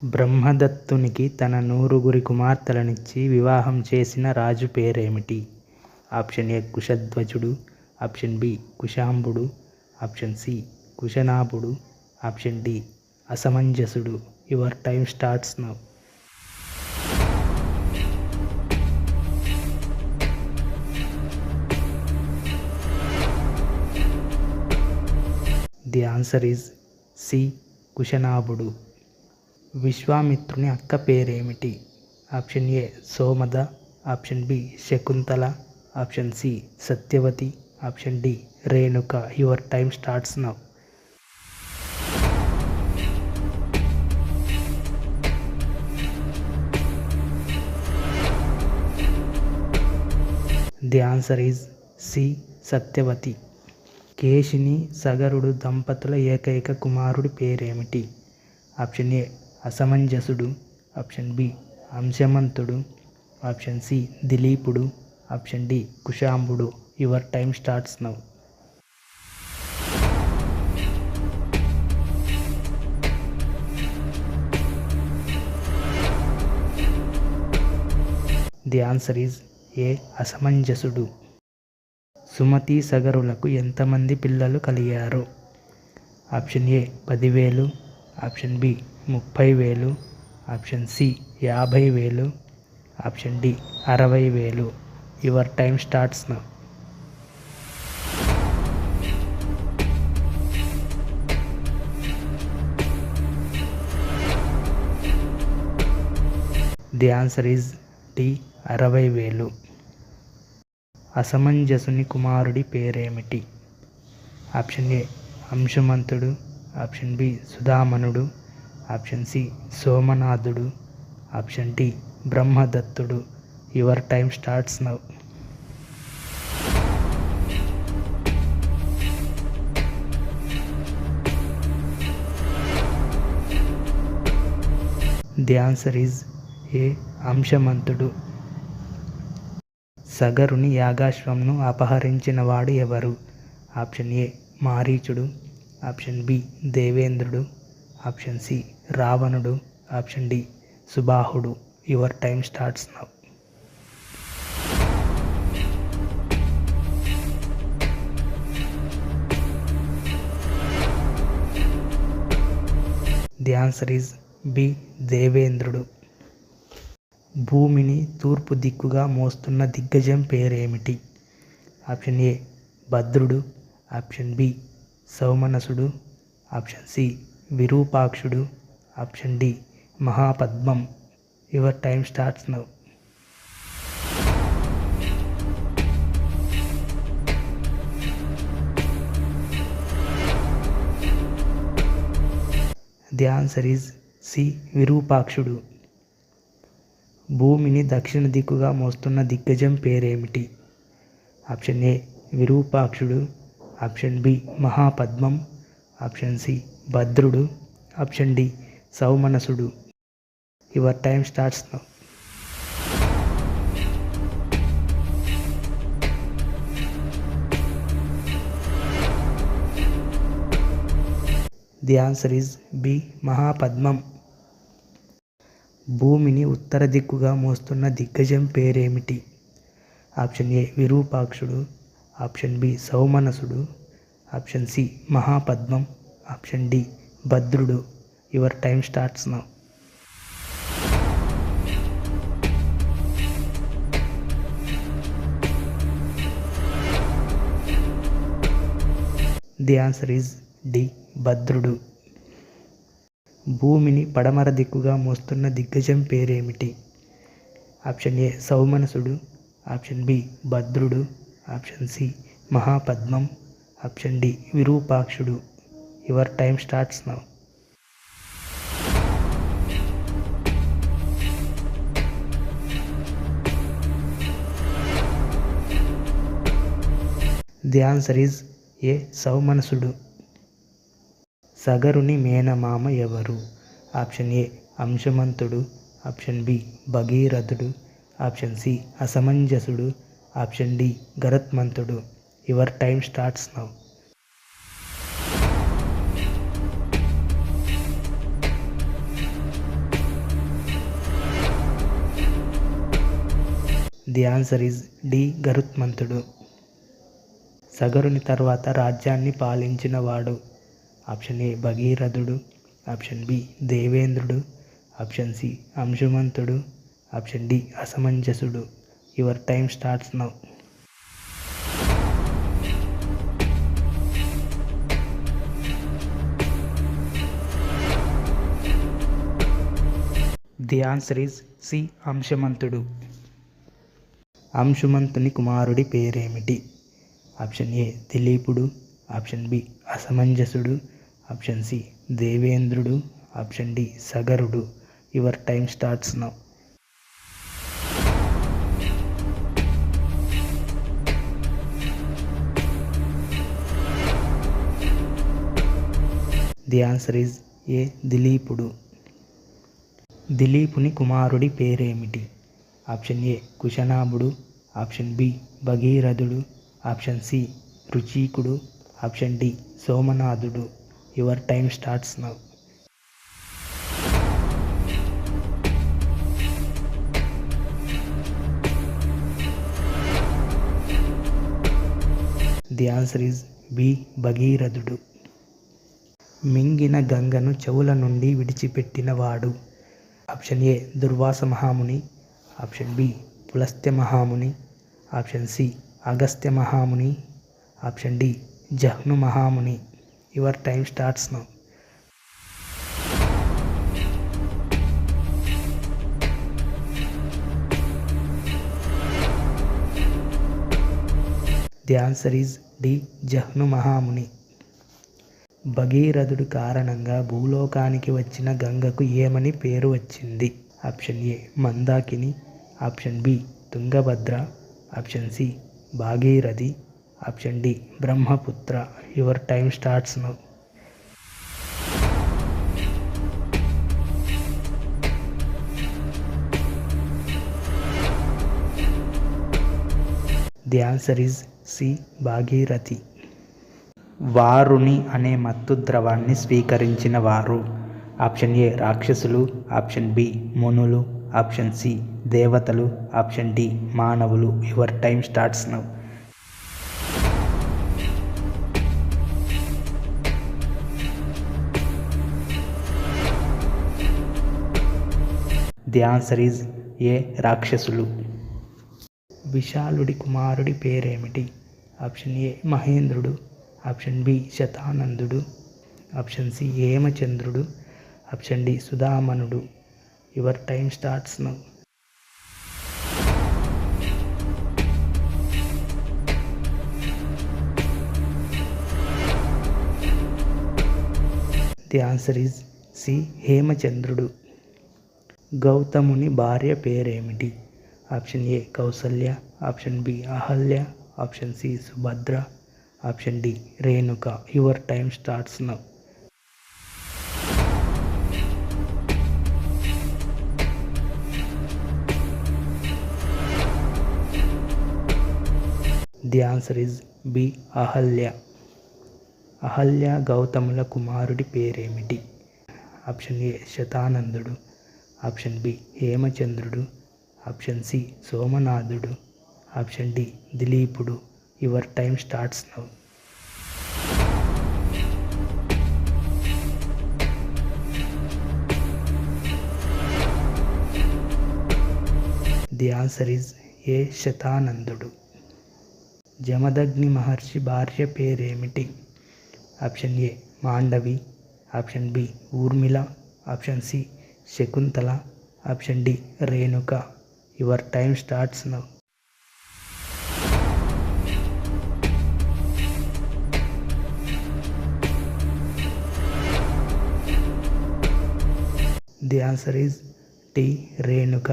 బ్రహ్మదత్తునికి తన 9 కుమార్తెలనిచ్చి వివాహం చేసిన రాజు పేరేమిటి? ఆప్షన్ ఏ కుశధ్వజుడు, ఆప్షన్ బి కుశాంబుడు, ఆప్షన్ సి కుశనాభుడు, ఆప్షన్ డి అసమంజసుడు. Your time starts now. The answer is C కుశనాభుడు. విశ్వామిత్రుని అక్క పేరేమిటి? Option A Somada, option B Shakuntala, option C Satyavati, option D Renuka. Your time starts now. The answer is C Satyavati. Keshini సగరుడు దంపతుల ఏకైక కుమారుడి పేరేమిటి? ఆప్షన్ ఏ అసమంజసుడు, ఆప్షన్ బి అంశమంతుడు, ఆప్షన్ సి దిలీపుడు, ఆప్షన్ డి కుశాంబుడు. Your time starts now. The answer is A అసమంజసుడు. సుమతి సగరులకు ఎంతమంది పిల్లలు కలిగారు? Option A 10,000, option B 30,000, option C 50,000, option D 60,000. Your time starts now. The answer is D 60,000. అసమంజసుని కుమారుడి పేరేమిటి? ఆప్షన్ ఏ అంశుమంతుడు, ఆప్షన్ బి సుధామనుడు, ఆప్షన్ సి సోమనాథుడు, ఆప్షన్ డి బ్రహ్మదత్తుడు. Your time starts now. The answer is A అంశమంతుడు. సగరుని యాగాశ్వంను అపహరించిన వాడు ఎవరు? ఆప్షన్ ఏ మారీచుడు, ఆప్షన్ బి దేవేంద్రుడు, ఆప్షన్ సి రావణుడు, ఆప్షన్ డి సుబాహుడు. Your time starts now. The answer is B దేవేంద్రుడు. భూమిని తూర్పు దిక్కుగా మోస్తున్న దిగ్గజం పేరేమిటి? ఆప్షన్ ఏ భద్రుడు, ఆప్షన్ బి సౌమనసుడు, ఆప్షన్ సి విరూపాక్షుడు, ఆప్షన్ డి మహాపద్మం. Your time starts now. The answer is C విరూపాక్షుడు. భూమిని దక్షిణ దిక్కుగా మోస్తున్న దిగ్గజం పేరేమిటి? ఆప్షన్ ఏ విరూపాక్షుడు, ఆప్షన్ బి మహాపద్మం, ఆప్షన్ సి భద్రుడు, ఆప్షన్ డి సౌమనసుడు. Your time starts now. The answer is B మహాపద్మం. భూమిని ఉత్తర దిక్కుగా మోస్తున్న దిగ్గజం పేరేమిటి? ఆప్షన్ ఏ విరూపాక్షుడు, ఆప్షన్ బి సౌమనసుడు, ఆప్షన్ సి మహాపద్మం, ఆప్షన్ డి భద్రుడు. Your time starts now. The answer is D భద్రుడు. భూమిని పడమర దిక్కుగా మోస్తున్న దిగ్గజం పేరేమిటి? ఆప్షన్ ఏ సౌమనసుడు, ఆప్షన్ బి భద్రుడు, ఆప్షన్ సి మహాపద్మం, ఆప్షన్ డి విరూపాక్షుడు. Your time starts now. The answer is A సౌమనసుడు. సగరుని మేనమామ ఎవరు? ఆప్షన్ ఏ అంశమంతుడు, ఆప్షన్ బి భగీరథుడు, ఆప్షన్ సి అసమంజసుడు, ఆప్షన్ డి గరత్మంతుడు. Your time starts now. The answer is D గరుత్మంతుడు. సగరుని తర్వాత రాజ్యాన్ని పాలించిన వాడు. ఆప్షన్ ఏ భగీరథుడు, ఆప్షన్ బి దేవేంద్రుడు, ఆప్షన్ సి అంశుమంతుడు, ఆప్షన్ డి అసమంజసుడు. Your time starts now. The answer is C అంశుమంతుడు. అంశుమంతుని కుమారుడి పేరేమిటి? ఆప్షన్ ఏ దిలీపుడు, ఆప్షన్ బి అసమంజసుడు, ఆప్షన్ సి దేవేంద్రుడు, ఆప్షన్ డి సగరుడు. Your time starts now. The answer is A దిలీపుడు. దిలీపుని కుమారుడి పేరేమిటి? ఆప్షన్ ఏ కుశనాభుడు, ఆప్షన్ బి భగీరథుడు, ఆప్షన్ సి రుచీకుడు, ఆప్షన్ డి సోమనాథుడు. Your time starts now. The answer is B భగీరథుడు. మింగిన గంగను చెవుల నుండి విడిచిపెట్టిన వాడు. ఆప్షన్ ఏ దుర్వాస మహాముని, ఆప్షన్ బి పులస్త్య మహాముని, ఆప్షన్ సి అగస్త్య మహాముని, ఆప్షన్ డి జహ్ను మహాముని. Your time starts now. The answer is D Jahnu మహాముని. భగీరథుడు కారణంగా భూలోకానికి వచ్చిన గంగకు ఏమని పేరు వచ్చింది? Option A Mandakini, option B Tungabhadra, option C Bhagirathi, option D Brahmaputra. Your time starts now. The answer is C Bhagirathi. Varuni అనే మత్తు ద్రవాన్ని స్వీకరించిన వారు. ఆప్షన్ ఏ రాక్షసులు, ఆప్షన్ బి మునులు, ఆప్షన్ సి దేవతలు, ఆప్షన్ డి మానవులు. Your time starts now. The answer is A రాక్షసులు. విశాలుడి కుమారుడి పేరేమిటి? ఆప్షన్ ఏ మహేంద్రుడు, ఆప్షన్ బి శతానందుడు, ఆప్షన్ సి హేమచంద్రుడు, ఆప్షన్ డి సుధామనుడు. Your time starts now. The answer is C హేమచంద్రుడు. గౌతముని భార్య పేరేమిటి? Option A Kausalya, option B Ahalya, option C Subhadra, option D Renuka. Your time starts now. The answer is B Ahalya. Ahalya గౌతముల కుమారుడి పేరేమిటి? ఆప్షన్ ఏ శతానందుడు, ఆప్షన్ బి హేమచంద్రుడు, ఆప్షన్ సి సోమనాథుడు, ఆప్షన్ డి దిలీపుడు. Your time starts now. The answer is A శతానందుడు. జమదగ్ని మహర్షి భార్య పేరేమిటి? Option A Mandavi, option B Urmila, option C Shakuntala, option D Renuka. Your time starts now. The answer is D Renuka.